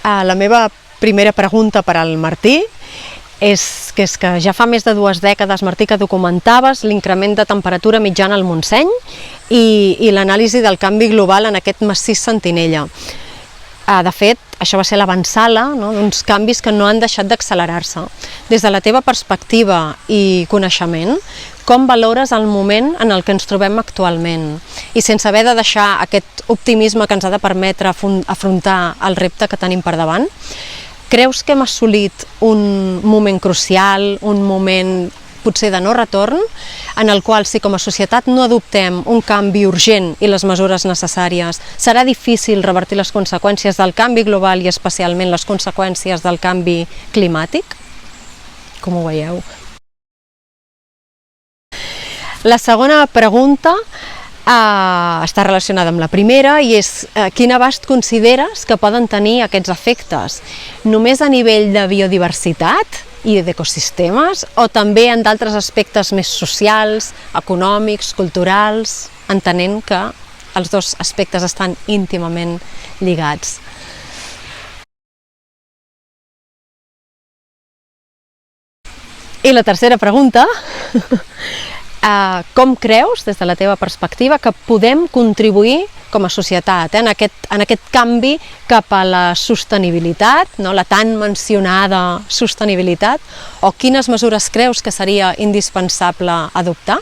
La meva primera pregunta per al Martí és que ja fa més de 2 dècades, Martí, que documentaves l'increment de temperatura mitjana al Montseny i l'anàlisi del canvi global en aquest massís Sentinella. De fet, això va ser l'avantsala d'uns canvis que no han deixat d'accelerar-se. Des de la teva perspectiva i coneixement, com valores el moment en el que ens trobem actualment? I sense haver de deixar aquest optimisme que ens ha de permetre afrontar el repte que tenim per davant, creus que hem assolit un moment crucial, un moment potser de no retorn, en el qual si com a societat no adoptem un canvi urgent i les mesures necessàries, serà difícil revertir les conseqüències del canvi global i especialment les conseqüències del canvi climàtic? Com ho veieu? La segona pregunta està relacionada amb la primera i és quin abast consideres que poden tenir aquests efectes? Només a nivell de biodiversitat i d'ecosistemes o també en d'altres aspectes més socials, econòmics, culturals, entenent que els dos aspectes estan íntimament lligats? I la tercera pregunta, com creus, des de la teva perspectiva, que podem contribuir com a societat en aquest canvi cap a la sostenibilitat, la tan mencionada sostenibilitat, o quines mesures creus que seria indispensable adoptar?